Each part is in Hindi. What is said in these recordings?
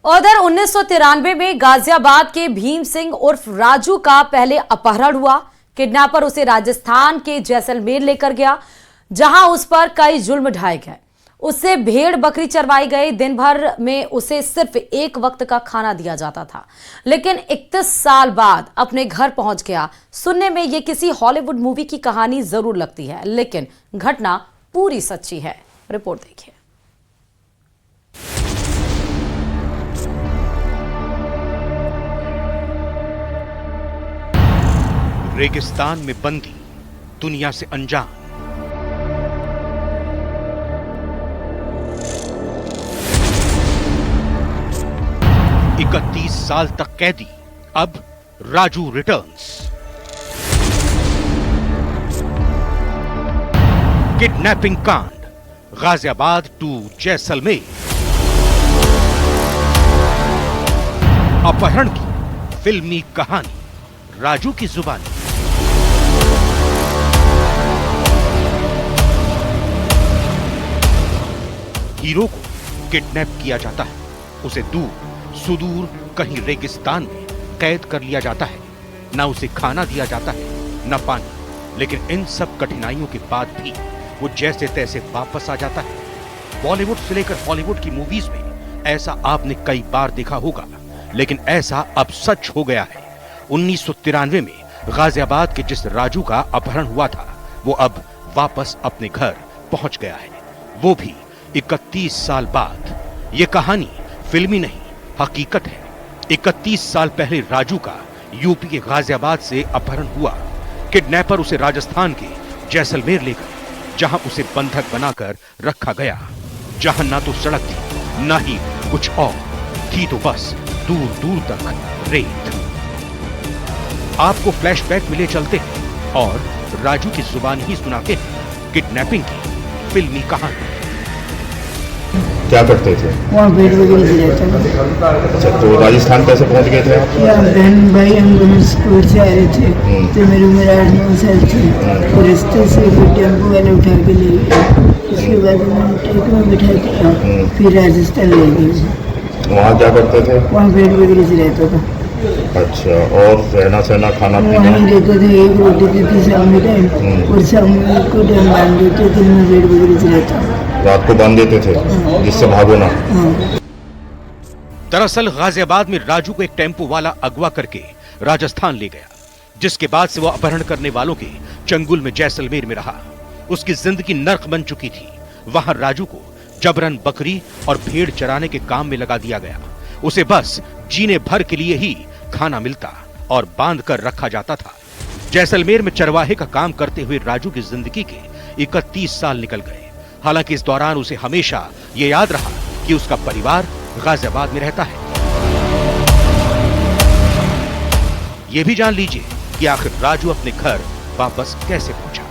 उधर 1993 में गाजियाबाद के भीम सिंह उर्फ राजू का पहले अपहरण हुआ। किडनैपर उसे राजस्थान के जैसलमेर लेकर गया, जहां उस पर कई जुल्म ढाए गए। उससे भेड़ बकरी चरवाई गई। दिन भर में उसे सिर्फ एक वक्त का खाना दिया जाता था, लेकिन 31 साल बाद अपने घर पहुंच गया। सुनने में यह किसी हॉलीवुड मूवी की कहानी जरूर लगती है, लेकिन घटना पूरी सच्ची है। रिपोर्ट देखिए। रेगिस्तान में बंदी, दुनिया से अनजान, इकतीस साल तक कैदी, अब राजू रिटर्न्स। किडनैपिंग कांड, गाजियाबाद टू जैसलमेर। अपहरण की फिल्मी कहानी, राजू की जुबानी। हीरो को किडनैप किया जाता है, उसे दूर सुदूर कहीं रेगिस्तान में कैद कर लिया जाता है। ना उसे खाना दिया जाता है, न पानी, लेकिन इन सब कठिनाइयों के बाद भी वो जैसे तैसे वापस आ जाता है। बॉलीवुड से लेकर हॉलीवुड की मूवीज में ऐसा आपने कई बार देखा होगा, लेकिन ऐसा अब सच हो गया है। 1993 में गाजियाबाद के जिस राजू का अपहरण हुआ था, वो अब वापस अपने घर पहुंच गया है, वो भी 31 साल बाद। ये कहानी फिल्मी नहीं, हकीकत है। 31 साल पहले राजू का यूपी के गाजियाबाद से अपहरण हुआ। किडनैपर उसे राजस्थान के जैसलमेर ले गए, जहां उसे बंधक बनाकर रखा गया, जहां ना तो सड़क थी, ना ही कुछ और थी, तो बस दूर दूर तक रेत। आपको फ्लैशबैक में ले चलते हैं और राजू की जुबान ही सुनाते हैं किडनैपिंग की फिल्मी कहानी। क्या करते थे? वहाँ भेड़ वगैरह से रहता था। अच्छा, तो राजस्थान कैसे पहुंच गए थे आप? बहन भाई हम दोनों स्कूल से आए थे, तो मेरी उम्र 8-9 साल थी। तो रास्ते से टेम्पो वाले उठा के ले गए। उसके बाद उन्होंने टेम्पो में बिठा दिया, फिर राजस्थान ले गए। वहाँ क्या करते थे? वहाँ भेड़ वगैरह से रहता था। अच्छा, और रहना सहना खाना पीना? वहीं रहते थे, एक रोटी देती शाम के टाइम, और शाम को टाइम बांध देते थे। मैं भेड़ वगैरह से रहता, रात को बांध देते थे जिससे भागो ना। दरअसल गाजियाबाद में राजू को एक टेम्पो वाला अगवा करके राजस्थान ले गया, जिसके बाद से वो अपहरण करने वालों के चंगुल में जैसलमेर में रहा। उसकी जिंदगी नर्क बन चुकी थी। वहां राजू को जबरन बकरी और भेड़ चराने के काम में लगा दिया गया। उसे बस जीने भर के लिए ही खाना मिलता और बांध कर रखा जाता था। जैसलमेर में चरवाहे का काम करते हुए राजू की जिंदगी के 31 साल निकल गए। हालांकि इस दौरान उसे हमेशा ये याद रहा कि उसका परिवार गाजियाबाद में रहता है। यह भी जान लीजिए कि आखिर राजू अपने घर वापस कैसे पहुंचा।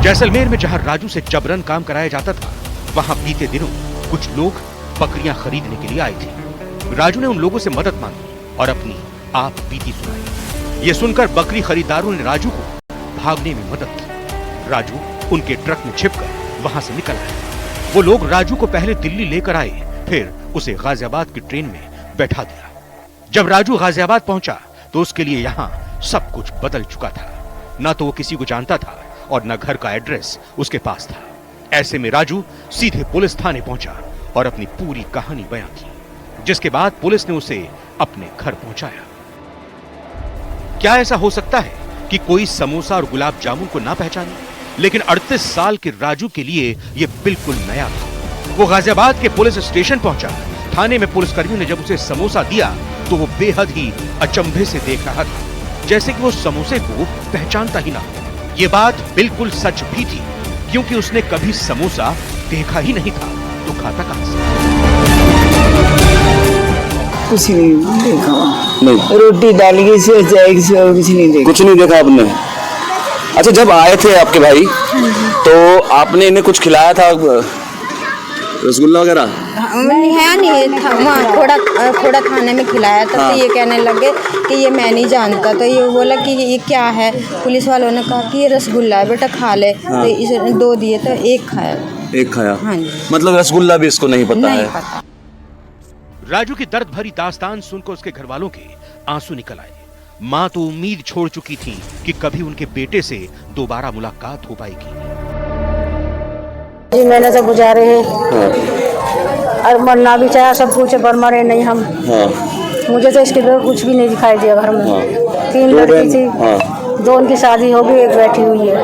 जैसलमेर में जहां राजू से जबरन काम कराया जाता था, वहां बीते दिनों कुछ लोग बकरियां खरीदने के लिए आए थे। राजू ने उन लोगों से मदद मांगी और अपनी आप बीती सुनाई। ये सुनकर बकरी खरीदारों ने राजू को भागने में मदद की। राजू उनके ट्रक में छिपकर वहां से निकल आया। वो लोग राजू को पहले दिल्ली लेकर आए, फिर उसे गाजियाबाद की ट्रेन में बैठा दिया। जब राजू गाजियाबाद पहुंचा तो उसके लिए यहाँ सब कुछ बदल चुका था। न तो वो किसी को जानता था और न घर का एड्रेस उसके पास था। ऐसे में राजू सीधे पुलिस थाने पहुंचा और अपनी पूरी कहानी बयां की, जिसके बाद पुलिस ने उसे अपने घर पहुंचाया। क्या ऐसा हो सकता है कि कोई समोसा और गुलाब जामुन को ना पहचाने? लेकिन 38 साल के राजू के लिए यह बिल्कुल नया था। वो गाजियाबाद के पुलिस स्टेशन पहुंचा। थाने में पुलिसकर्मियों ने जब उसे समोसा दिया तो वो बेहद ही अचंभे से देख रहा था, जैसे कि वो समोसे को पहचानता ही ना हो। ये बात बिल्कुल सच भी थी, क्योंकि उसने कभी समोसा देखा ही नहीं था, तो खाता कहां से? कुछ नहीं देखा, नहीं। रोटी डाल के से जाएगी से और कुछ नहीं देखा। कुछ नहीं देखा आपने? अच्छा, जब आए थे आपके भाई तो आपने इन्हें कुछ खिलाया था, रसगुल्ला वगैरह? है नहीं था, वहाँ थोड़ा खाने में खिलाया था। तो ये कहने लगे कि ये मैं नहीं जानता। तो ये बोला कि ये क्या है। पुलिस वालों ने कहा कि ये रसगुल्ला है, बेटा खा ले। तो इसे 2 दिए तो 1 खाया। 1 खाया? हाँ जी। मतलब रसगुल्ला भी इसको नहीं पता है? पता। राजू की दर्द भरी दास्तान सुनकर उसके घर वालों के आंसू निकल आए। मां तो उम्मीद छोड़ चुकी थी कि कभी उनके बेटे से दोबारा मुलाकात हो पाएगी। जी मैंने तो गुजारे हैं और मरना भी चाहा सब कुछ पर मरे नहीं हम। मुझे तो इसके बगैर कुछ भी नहीं दिखाई दिया घर में। 3 लड़की थी, 2 उनकी शादी हो गई, 1 बैठी हुई है।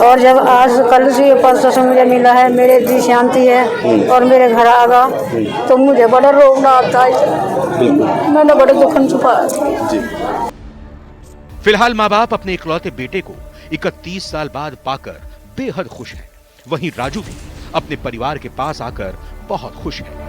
और जब आज कल से परसों से मुझे मिला है, मेरे जी शांति है और मेरे घर आ गया तो मुझे बड़ा रोना आता है। मैंने बड़े दुखन छुपाया। फिलहाल माँ बाप अपने इकलौते बेटे को 31 साल बाद पाकर बेहद खुश हैं। वहीं राजू भी अपने परिवार के पास आकर बहुत खुश है।